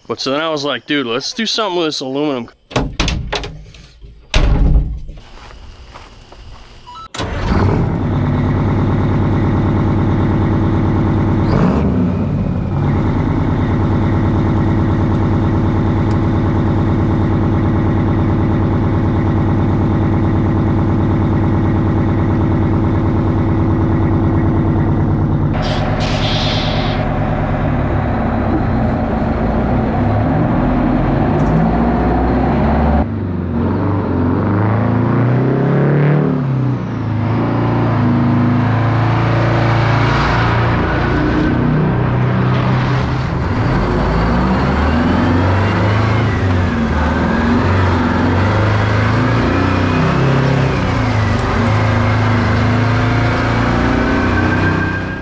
But so then I was like, dude, let's do something with this aluminum.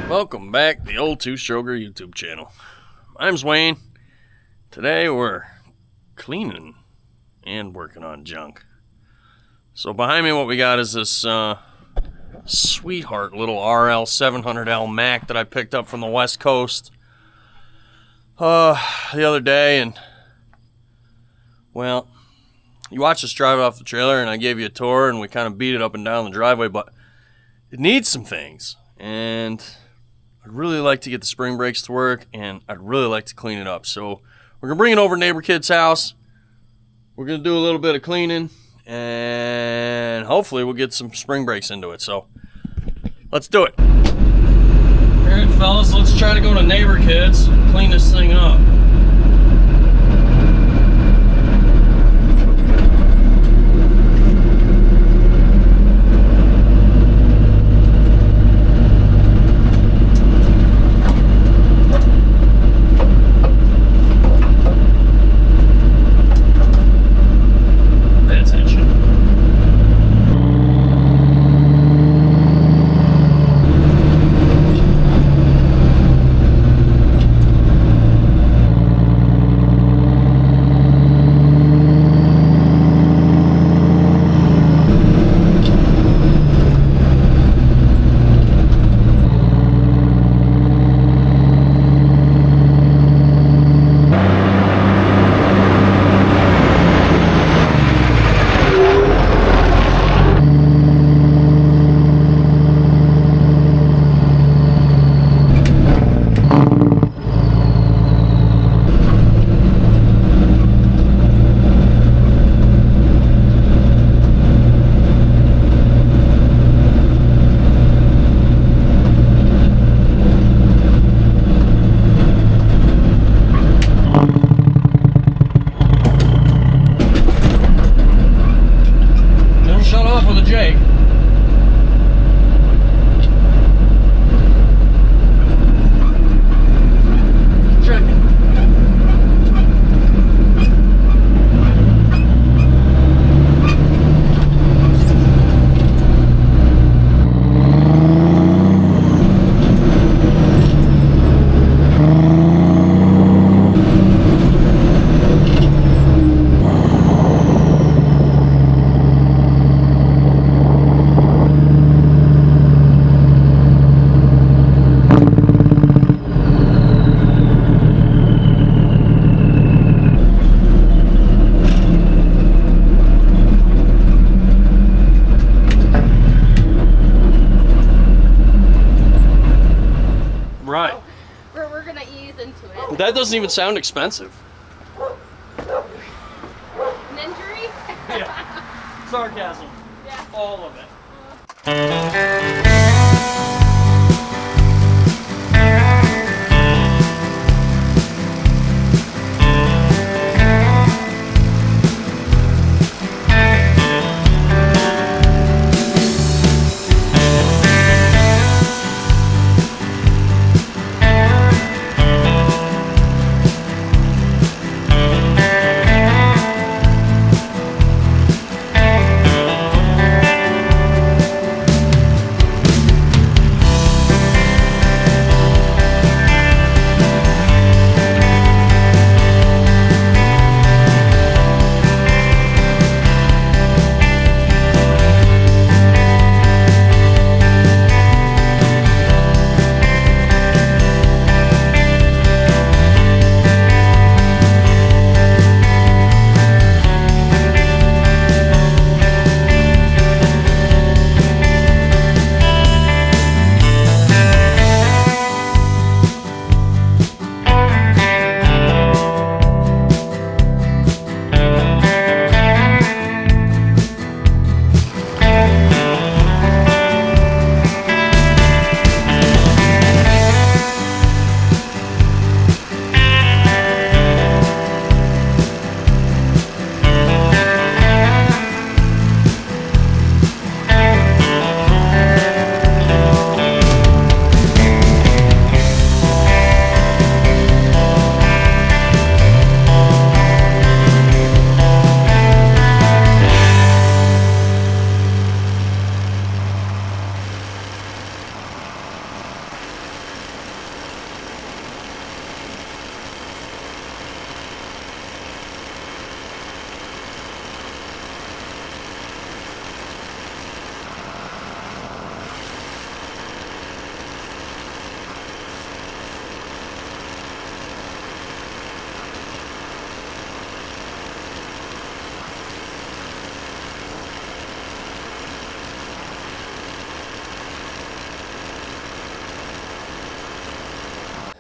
Welcome back to the old Two-Stroker YouTube channel. My name's Wayne. Today we're cleaning and working on junk. So behind me what we got is this sweetheart little RL 700L Mack that I picked up from the West Coast the other day. And well, you watched us drive off the trailer and I gave you a tour and we kind of beat it up and down the driveway, but it needs some things. And I'd really like to get the spring brakes to work, and I'd really like to clean it up. So we're going to bring it over to neighbor kid's house. We're going to do a little bit of cleaning, and hopefully we'll get some spring brakes into it. So let's do it. All right, fellas, let's try to go to neighbor kids, clean this thing up. Jake. Right. We're gonna ease into it. That doesn't even sound expensive. An injury? Yeah. Sarcasm. Yeah. All of it.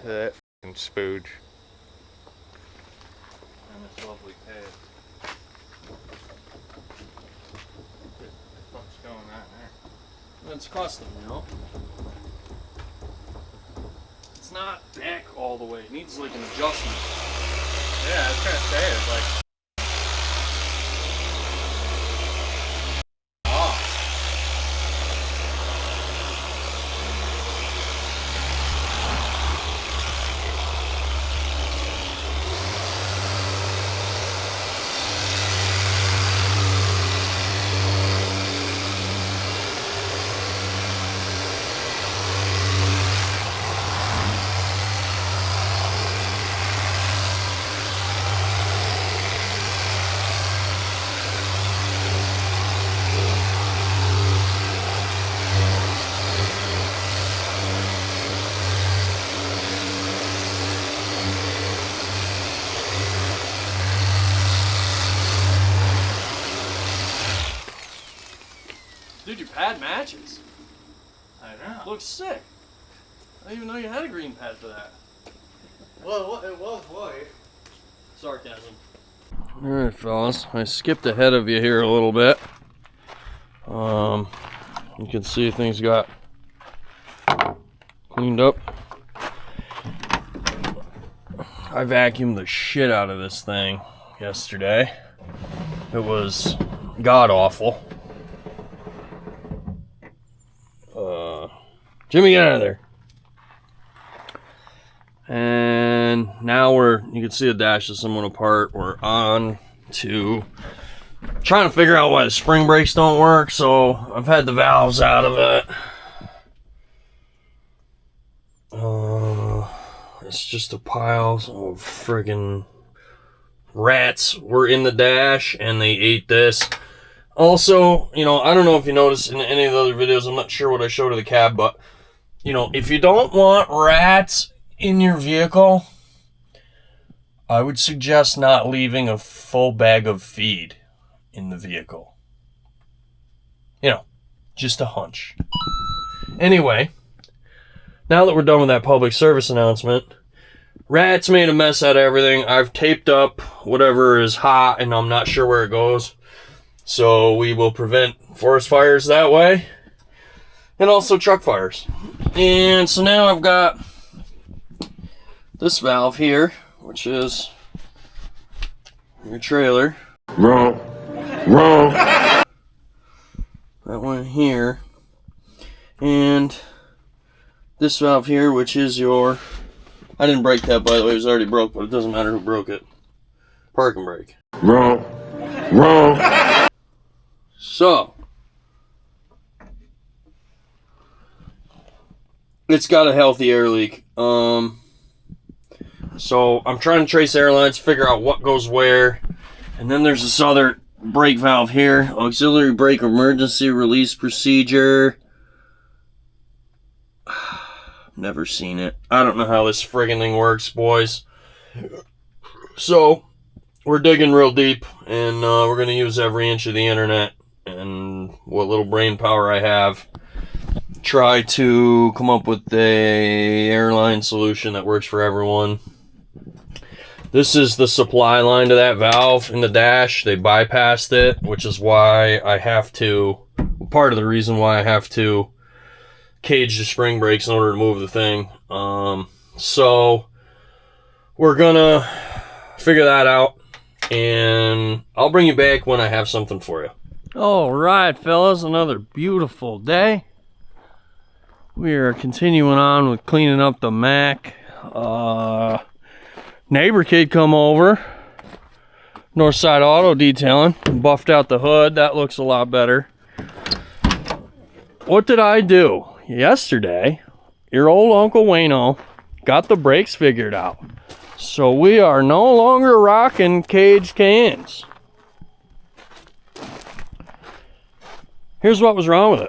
that fucking spooge. And this lovely pad. What's going on there? It's custom, you know? It's not back all the way. It needs like an adjustment. Yeah, I was trying to say, it's like... Dude, your pad matches. I know. Looks sick. I didn't even know you had a green pad for that. Well, it was white. Sarcasm. Alright, fellas. I skipped ahead of you here a little bit. You can see things got cleaned up. I vacuumed the shit out of this thing yesterday. It was god awful. Jimmy, get out of there. And now you can see the dash is somewhat apart. We're on to trying to figure out why the spring brakes don't work. So I've had the valves out of it. It's just a pile of friggin' rats were in the dash and they ate this. Also, you know, I don't know if you noticed in any of the other videos, I'm not sure what I showed of the cab, but, you know, if you don't want rats in your vehicle, I would suggest not leaving a full bag of feed in the vehicle. You know, just a hunch. Anyway, now that we're done with that public service announcement, rats made a mess out of everything. I've taped up whatever is hot and I'm not sure where it goes. So we will prevent forest fires that way. And also truck fires. And so now I've got this valve here, which is your trailer. Wrong. Wrong. That one here. And this valve here, which is your... I didn't break that, by the way. It was already broke, but it doesn't matter who broke it. Parking brake. Wrong. Wrong. So, it's got a healthy air leak. So I'm trying to trace air lines, figure out what goes where. And then there's this other brake valve here. Auxiliary brake emergency release procedure. Never seen it. I don't know how this friggin' thing works, boys. So, we're digging real deep, and we're going to use every inch of the internet and what little brain power I have. Try to come up with a airline solution that works for everyone. This is the supply line to that valve in the dash. They bypassed it, which is why I have to, part of the reason why I have to cage the spring brakes in order to move the thing. So we're gonna figure that out, and I'll bring you back when I have something for you. All right, fellas, another beautiful day. We are continuing on with cleaning up the Mack. Neighbor kid come over, Northside Auto Detailing, buffed out the hood. That looks a lot better. What did I do? Yesterday, your old Uncle Wayno got the brakes figured out. So we are no longer rocking caged cans. Here's what was wrong with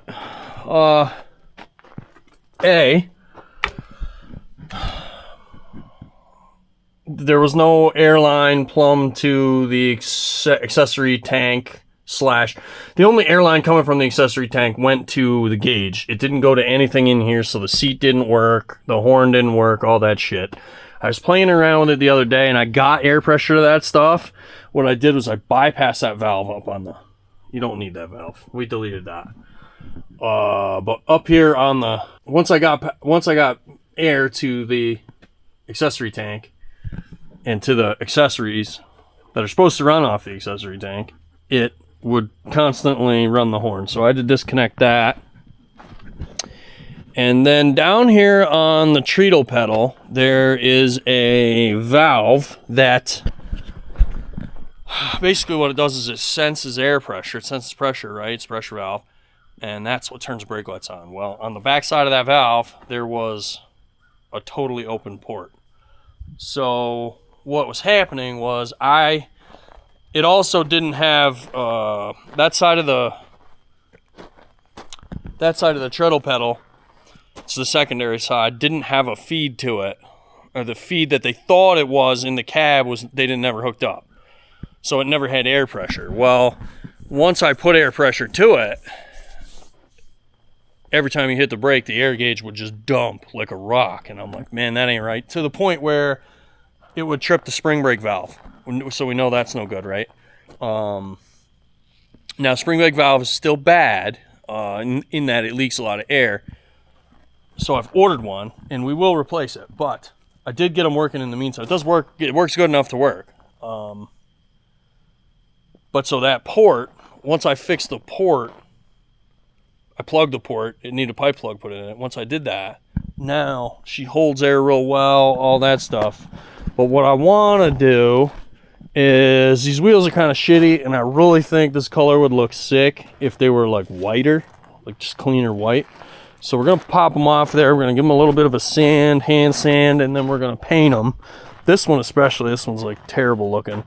it. There was no airline plumbed to the accessory tank slash, the only airline coming from the accessory tank went to the gauge. It didn't go to anything in here, so the seat didn't work, the horn didn't work, all that shit. I was playing around with it the other day, and I got air pressure to that stuff. What I did was I bypassed that valve up on the... You don't need that valve. We deleted that. But up here on the... Once I got air to the accessory tank and to the accessories that are supposed to run off the accessory tank, it would constantly run the horn. So I had to disconnect that. And then down here on the treadle pedal, there is a valve that basically what it does is it senses air pressure. It senses pressure, right? It's a pressure valve. And that's what turns brake lights on. Well, on the back side of that valve, there was a totally open port. So what was happening was it also didn't have that side of the treadle pedal. It's the secondary side, didn't have a feed to it, or the feed that they thought it was in the cab was they didn't never hooked up. So it never had air pressure. Well, once I put air pressure to it, every time you hit the brake, the air gauge would just dump like a rock. And I'm like, man, that ain't right. To the point where it would trip the spring brake valve. So we know that's no good, right? Now, spring brake valve is still bad in that it leaks a lot of air. So I've ordered one, and we will replace it. But I did get them working in the meantime. It does work. It works good enough to work. But so that port, once I fixed the port, I plugged the port. It needed a pipe plug put in it. Once I did that, now she holds air real well, all that stuff. But what I want to do is, these wheels are kind of shitty, and I really think this color would look sick if they were like whiter, like just cleaner white. So we're going to pop them off there. We're going to give them a little bit of a sand, hand sand, and then we're going to paint them. This one especially, this one's like terrible looking.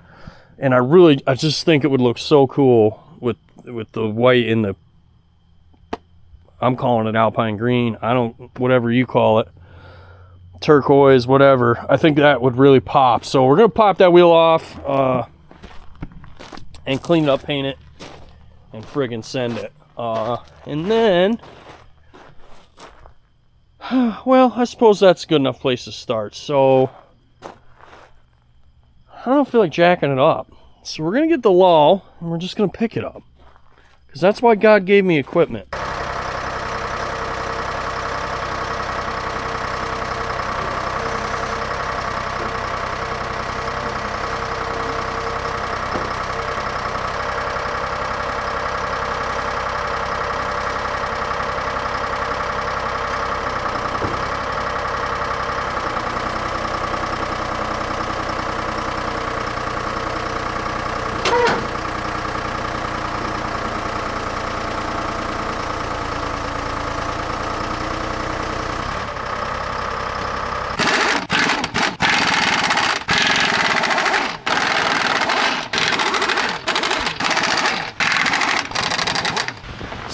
And I just think it would look so cool with the white in the, I'm calling it alpine green. Whatever you call it. Turquoise, whatever. I think that would really pop. So we're going to pop that wheel off and clean it up, paint it, and friggin' send it. And then... well, I suppose that's a good enough place to start. So, I don't feel like jacking it up. So we're going to get the lull, and we're just going to pick it up. Because that's why God gave me equipment.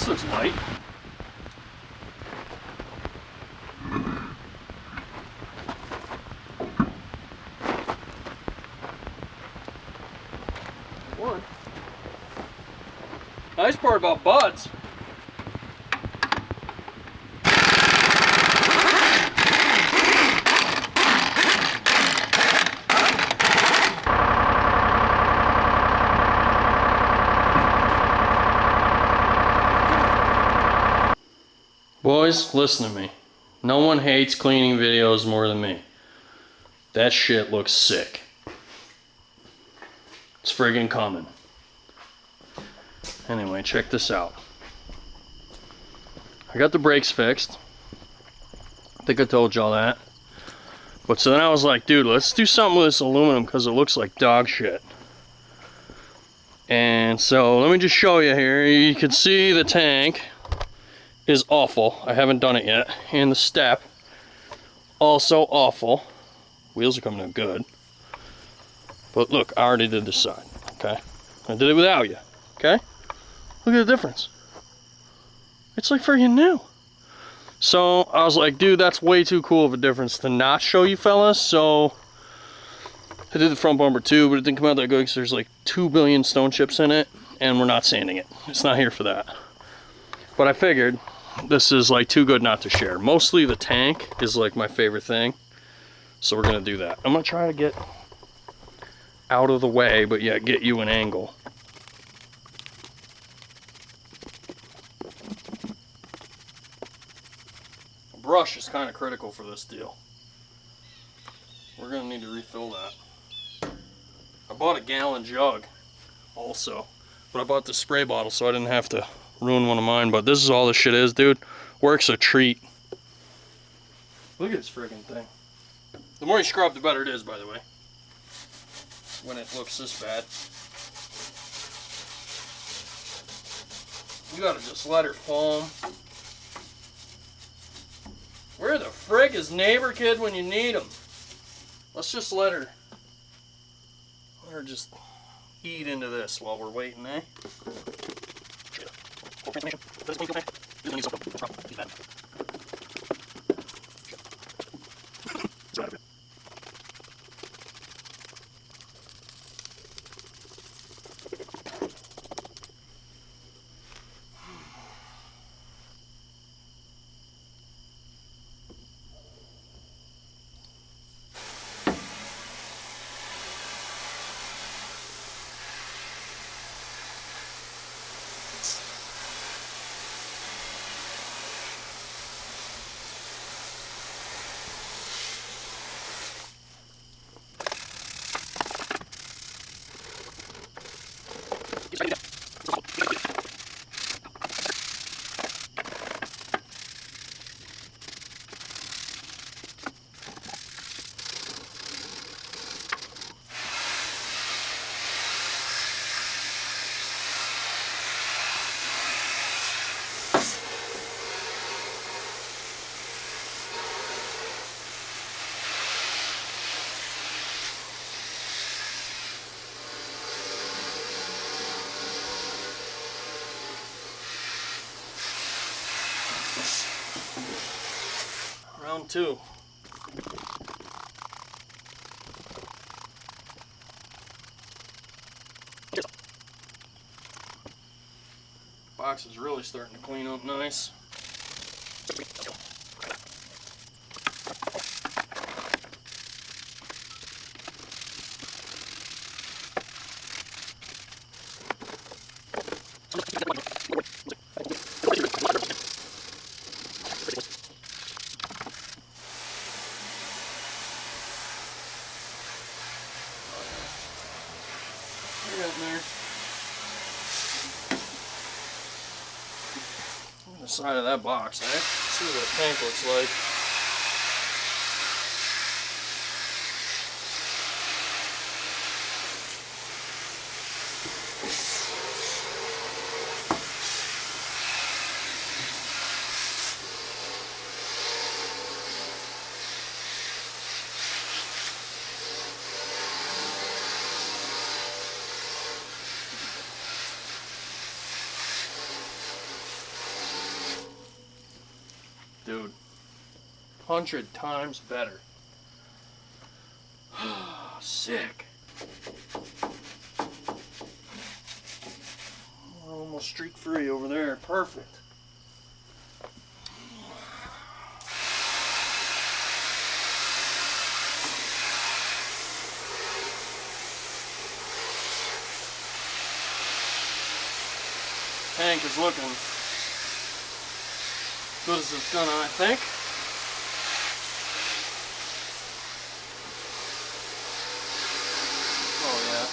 Looks light. One. Nice part about buds. Boys, listen to me. No one hates cleaning videos more than me. That shit looks sick. It's friggin' coming. Anyway, check this out. I got the brakes fixed. I think I told y'all that. But so then I was like, dude, let's do something with this aluminum because it looks like dog shit. And so let me just show you here. You can see the tank is awful. I haven't done it yet. And the step, also awful. Wheels are coming out good. But look, I already did this side, okay? I did it without you, okay? Look at the difference. It's like friggin' new. So I was like, dude, that's way too cool of a difference to not show you fellas. So I did the front bumper too, but it didn't come out that good because there's like 2 billion stone chips in it. and we're not sanding it. It's not here for that. But I figured this is like too good not to share. Mostly the tank is like my favorite thing, so we're gonna do that. I'm gonna try to get out of the way, but yet get you an angle. A brush is kind of critical for this deal. We're gonna need to refill that. I bought a gallon jug also, but I bought the spray bottle so I didn't have to ruin one of mine. But this is all this shit is, dude. Works a treat. Look at this friggin' thing. The more you scrub, the better it is, by the way. When it looks this bad. You gotta just let her foam. Where the frick is neighbor kid when you need him? Let's just let her just eat into this while we're waiting, eh? Round two. Box is really starting to clean up nice. There. On the side of that box, eh? Let's see what that tank looks like. Dude, 100 times better. Sick. We're almost streak free over there. Perfect. Tank is looking good as it's gonna, I think. Oh yeah.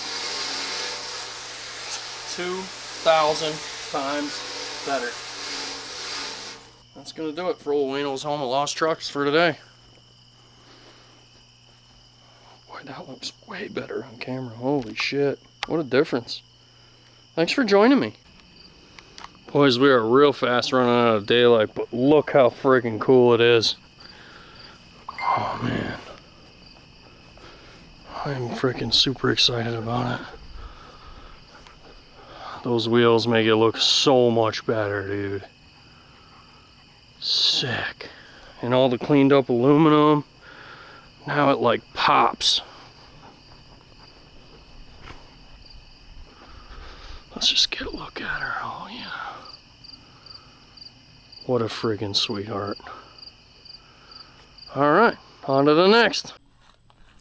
2,000 times better. That's gonna do it for old Wayno's Home of Lost Trucks for today. Boy, that looks way better on camera. Holy shit. What a difference. Thanks for joining me. Boys, we are real fast running out of daylight, but look how freaking cool it is. Oh man. I'm freaking super excited about it. Those wheels make it look so much better, dude. Sick. And all the cleaned up aluminum. Now it like pops. Let's just get a look at her. Oh, yeah. What a friggin' sweetheart. All right, on to the next.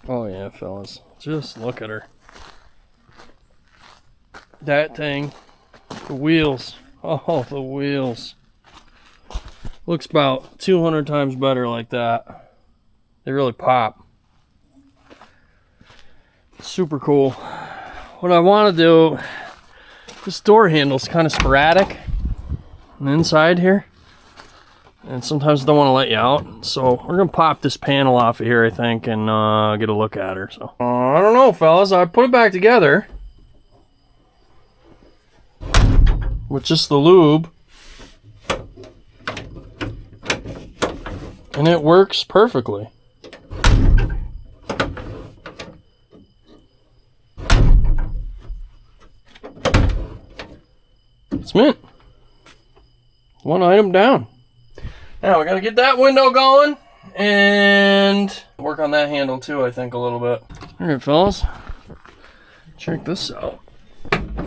Oh, yeah, fellas. Just look at her. That thing. The wheels. Oh, the wheels. Looks about 200 times better like that. They really pop. Super cool. What I want to do, this door handle's kind of sporadic on the inside here. And sometimes I don't want to let you out. So we're going to pop this panel off of here, I think, and get a look at her. So I don't know, fellas. I put it back together with just the lube. And it works perfectly. It's mint. One item down. Now we gotta get that window going and work on that handle too, I think, a little bit. All right, fellas, check this out.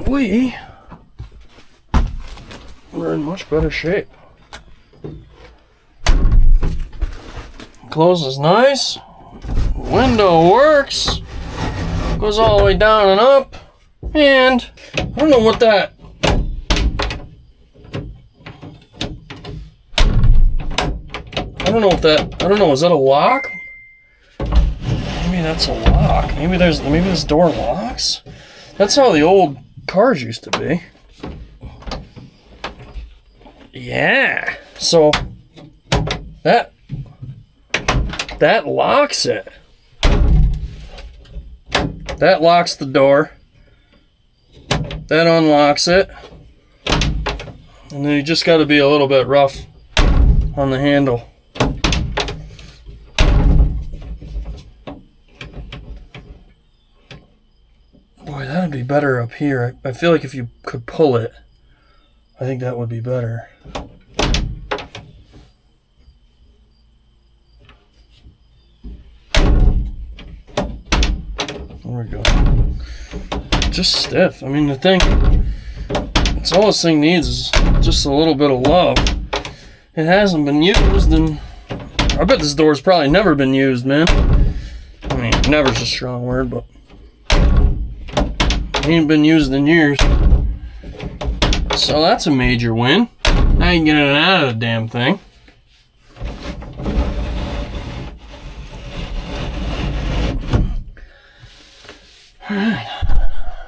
We're in much better shape. Closes nice. Window works. Goes all the way down and up. And I don't know what that. I don't know, is that a lock? Maybe that's a lock. Maybe this door locks? That's how the old cars used to be. Yeah. So that locks it. That locks the door. That unlocks it. And then you just got to be a little bit rough on the handle. Boy, that'd be better up here. I feel like if you could pull it, I think that would be better. There we go. Just stiff. I mean, the thing, that's all this thing needs is just a little bit of love. It hasn't been used, and I bet this door's probably never been used, man. I mean, never's a strong word, but it ain't been used in years. So that's a major win. Now you can get in and out of the damn thing. Alright.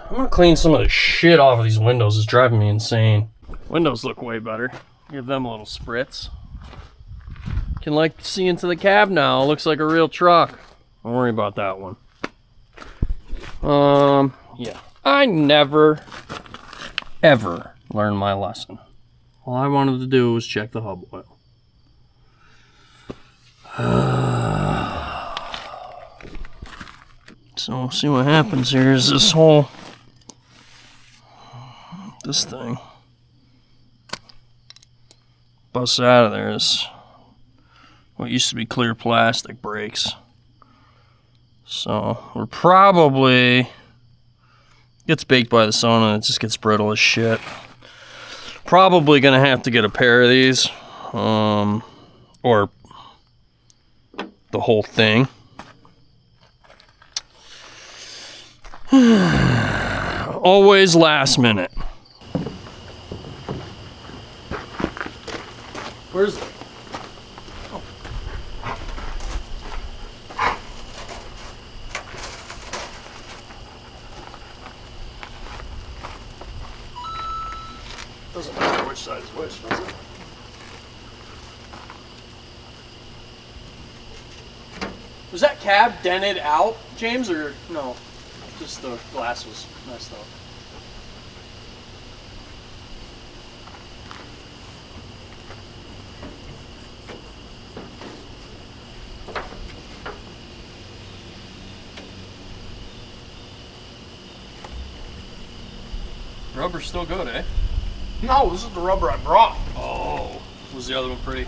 I'm gonna clean some of the shit off of these windows. It's driving me insane. Windows look way better. Give them a little spritz. Can like see into the cab now. Looks like a real truck. Don't worry about that one. Yeah. I never, ever learned my lesson. All I wanted to do was check the hub oil. So we'll see what happens here is this thing busts out of there. Is what used to be clear plastic breaks. So we're probably gets baked by the sun and it just gets brittle as shit. Probably gonna have to get a pair of these, or the whole thing. Always last minute. Where's it? Oh. Doesn't matter which side is which, does it? Was that cab dented out, James, or no? Just the glass was messed up. Rubber's still good, eh? No, this is the rubber I brought. Oh, was the other one pretty?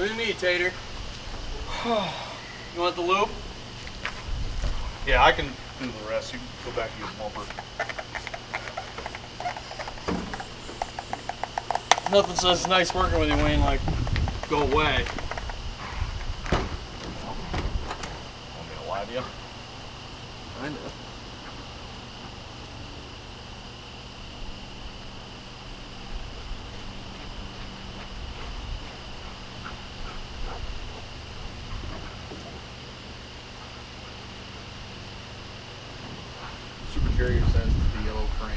What do you need, Tater? You want the loop? Yeah, I can do the rest. You can go back and use bumper. Nothing says it's nice working with you, Wayne, like, go away. Want me to lie to you? I know. Super Carrier says it's the yellow frame.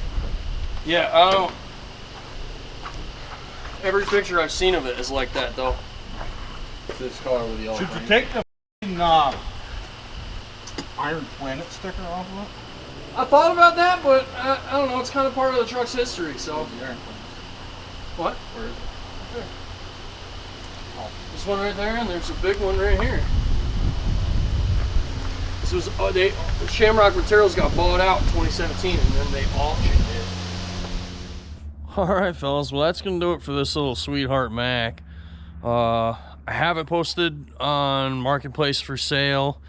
Yeah, I don't. Every picture I've seen of it is like that, though. This color with the yellow Should frame. you take the Iron Planet sticker off of it? I thought about that, but I don't know. It's kind of part of the truck's history, so. The Iron Planet. What? Where is it? There. There's one right there, and there's a big one right here. This was Shamrock Materials got bought out in 2017, and then they auctioned it. All right, fellas. Well, that's gonna do it for this little sweetheart Mack. I have it posted on Marketplace for sale.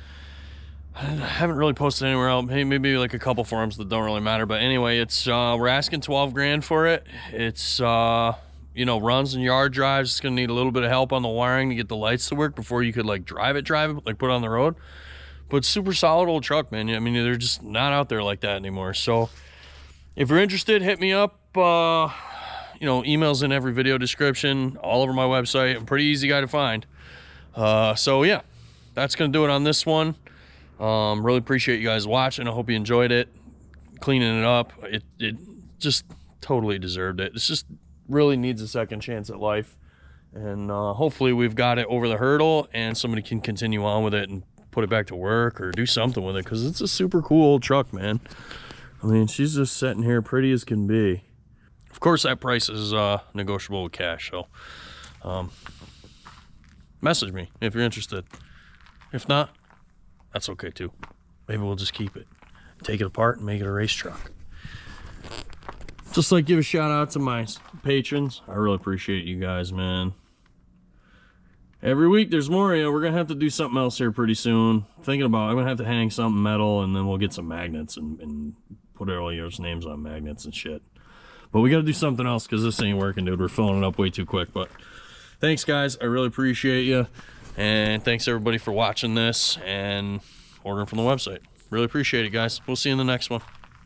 I haven't really posted anywhere else. Maybe like a couple forums that don't really matter. But anyway, it's we're asking 12 grand for it. It's you know, runs and yard drives. It's gonna need a little bit of help on the wiring to get the lights to work before you could like drive it, like put it on the road. But super solid old truck, man. I mean, they're just not out there like that anymore. So if you're interested, hit me up. You know, emails in every video description, all over my website. I'm a pretty easy guy to find. So yeah, that's gonna do it on this one. Really appreciate you guys watching. I hope you enjoyed it. Cleaning it up, it just totally deserved it. It's just really needs a second chance at life, and hopefully we've got it over the hurdle and somebody can continue on with it and put it back to work or do something with it, because it's a super cool old truck, man. I mean, she's just sitting here pretty as can be. Of course, that price is negotiable with cash, so message me if you're interested. If not, that's okay too. Maybe we'll just keep it, take it apart, and make it a race truck. Just like give a shout out to my patrons. I really appreciate you guys, man. Every week there's more. You know, we're gonna have to do something else here pretty soon. I'm gonna have to hang something metal, and then we'll get some magnets and put all your names on magnets and shit. But we got to do something else because this ain't working, dude. We're filling it up way too quick. But thanks, guys. I really appreciate you. And thanks, everybody, for watching this and ordering from the website. Really appreciate it, guys. We'll see you in the next one.